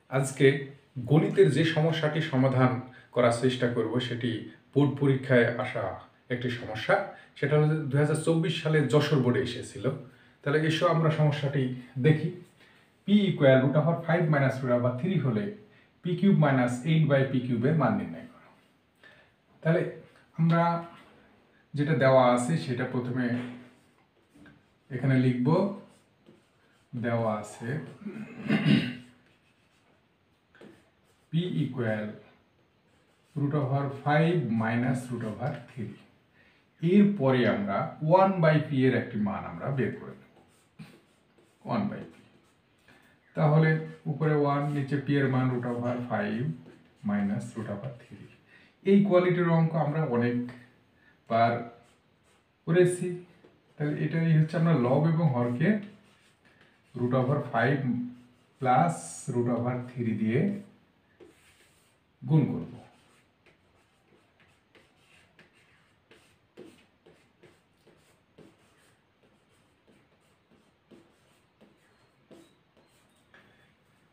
আজকে গণিতের যে সমস্যাটি সমাধান করার চেষ্টা করব সেটি বোর্ড পরীক্ষায় আসা একটি সমস্যা। সেটা হলো 2024 সালে যশোর বোর্ডে এসেছিল। তাহলে এসো আমরা সমস্যাটি দেখি। P equal root over 5 minus root over 3 হলে P cube minus 8 by P কিউবের মান নির্ণয় করো। তাহলে আমরা যেটা দেওয়া আছে সেটা প্রথমে এখানে লিখব। দেওয়া আছে P equal root over 5 minus root over 3। এরপরে আমরা 1 বাই পি এর একটি মান আমরা বের করে নেব, 1 বাই পি। তাহলে উপরে 1, নিচে পি এর মান root over 5 minus root over 3। এই কোয়ালিটির অঙ্ক আমরা অনেকবার করেছি। তাহলে এটাই হচ্ছে আমরা লব এবং হরকে root over 5 plus root over 3 দিয়ে গুণ করব।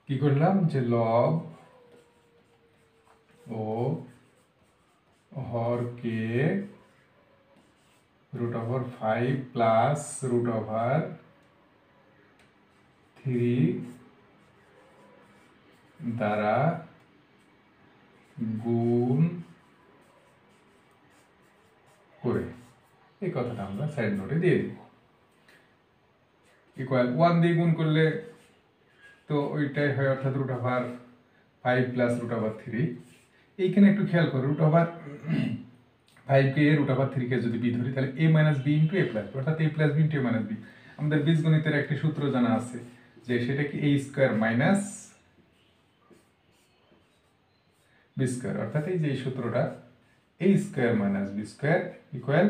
কি করলাম যে লব ও হরকে root over 5 plus root over 3 দ্বারা গুণ করে এই কথাটা আমরা সাইড নোটে দিয়ে দিব। ইকুয়াল 1 দিয়ে গুণ করলে তো ওইটাই হয়, অর্থাৎ root over 5 plus root over 3। এইখানে একটু খেয়াল করো, রুট ওভার 5 কে রুট ওভার 3 কে যদি বি ধরি তাহলে a minus B into A plus B, অর্থাৎ a plus B into A minus B. আমাদের বীজগণিতের একটি সূত্র জানা আছে যে সেটা কি a square minus B square, অর্থাৎ এই যে এই সূত্রটা a square minus B square equal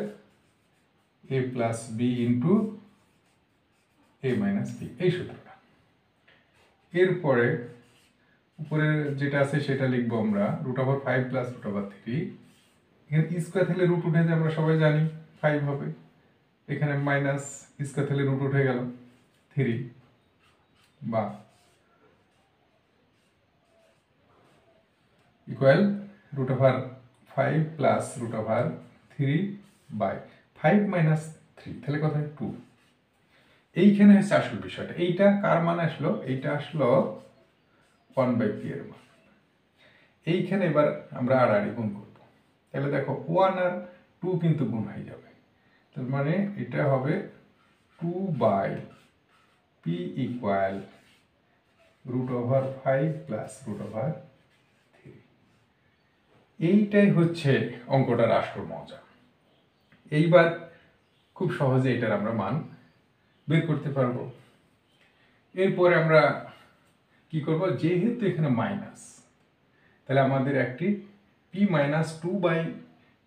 a plus B into A minus B, এই সূত্রটা। এরপরে উপরে যেটা আছে সেটা লিখবো আমরা root over 5 plus root over 3। এখানে স্কোয়ার থাকলে রুট উঠে যায়, আমরা সবাই জানি 5 হবে। এখানে মাইনাস স্কোয়ার থাকলে রুট উঠে গেল 3, বা equal root over 5 plus root over 3 by 5 minus 3, তাহলে কত হয় 2। এইখানে হচ্ছে আসল বিষয়টা। এইটা কার মান আসলো? এইটা আসলো 1 বাই পি এর মান। এইখানে এবার আমরা আড়াআড়ি গুণ করব। তাহলে দেখো 1 আর 2 কিন্তু গুণ হয়ে যাবে, তার মানে এটা হবে 2 by P equal root over 5 plus root over 3। এইটাই হচ্ছে অঙ্কটার আসল মজা। এইবার খুব সহজে এটার আমরা মান বের করতে পারবো। এরপরে আমরা কি করব, যেহেতু এখানে মাইনাস, তাহলে আমাদের একটি পি মাইনাস 2 বাই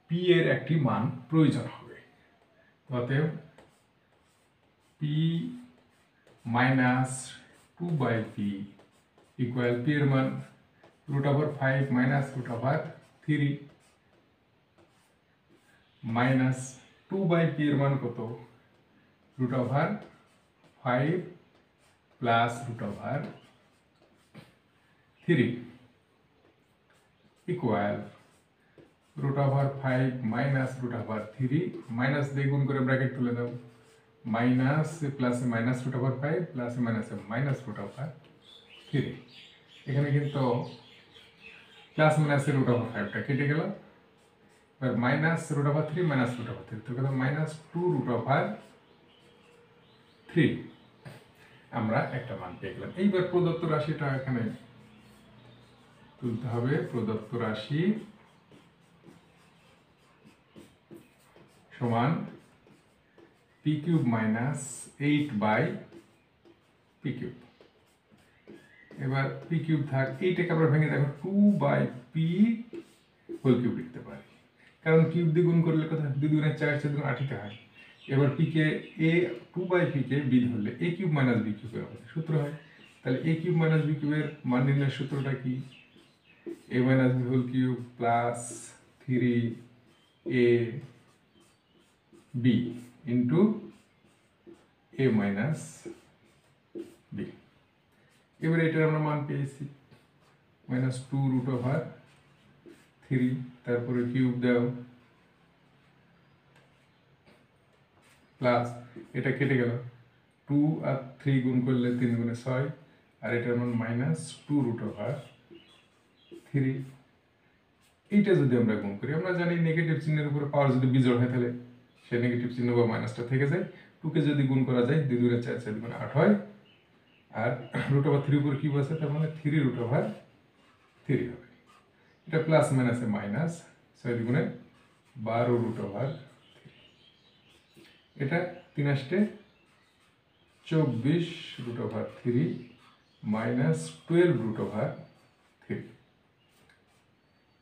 পি এর একটি মান প্রয়োজন হবে। অতএব P minus 2 by P equal P এর মান root over 5 minus root over 3 minus 2 by P এর মান কত? Root over 5 plus root over 3 equal root over 5 minus root over 3, minus দিয়ে গুণ করে ব্র্যাকেট তুলে দাও, মাইনাস প্লাসে মাইনাস রুট ওভার 5 প্লাসে মাইনাসে মাইনাস রুট ওভার 3। এখানে কিন্তু প্লাস মাইনাসের রুট ওভার 5টা কেটে গেল। এবার minus root over 3 minus root over 3, তো কত? Minus 2 root over 3। আমরা একটা মান পেয়ে গেলাম। এইবার প্রদত্ত রাশিটা এখানে তুলতে হবে। প্রদত্ত রাশি সমান P cube minus 8 by P cube. এবার পি কিউব থাক, এইটাকে আমরা ভেঙে দেখো 2 বাই পি হোল কিউব লিখতে পারি, কারণ কিউব দিয়ে গুণ করলে কথা 2 দুগুণে 4, 4 দুগুণে 8 হয়। এবার পি কে এ 2 বাই পি কে বি ধরলে এ কিউব মাইনাস বি কিউবের সূত্র হয়। তাহলে এ কিউব মাইনাস বি কিউবের মান নির্ণয়ের সূত্রটা কি? A minus B whole cube plus 3 A B into A minus B. এবার এটার আমরা মান পেয়েছি। মাইনাস 2 রুট ওভার 3, তারপরে কিউব দাও, প্লাস এটা কেটে গেল, 2 আর 3 গুণ করলে 3 গুণে 6, আর এটার মান মাইনাস 2 রুট ওভার 3। এইটা যদি আমরা গুণ করি, আমরা জানি নেগেটিভ চিহ্নের উপরে পাওয়ার যদি বিজোড় হয় তাহলে সে নেগেটিভ চিহ্ন বা মাইনাসটা থেকে যায়। 2 কে যদি গুণ করা যায় 2 2 4 4 গুণ 8 হয়, আর রুট ওভার 3 উপর কিউব আছে, তার মানে 3 রুট ওভার 3 হবে। এটা প্লাস মাইনাসে মাইনাস, 6 দুগুণে 12 রুট ওভার 3। এটা 3 আসতে 24 রুট ওভার 3 মাইনাস 12 রুট ওভার 3।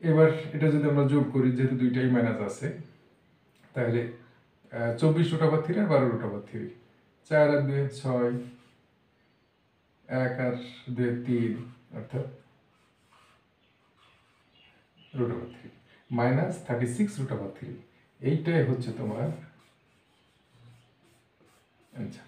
এবার এটা যদি আমরা যোগ করি, যেহেতু দুইটাই মাইনাস আছে, তাহলে 24 রুট ওভার 3 আর 12 রুট ওভার 3, 4 আর 2 6, 1 আর 2 3, অর্থাৎ root over 3 minus 36 root over 3। এইটাই হচ্ছে তোমার অ্যান্সার।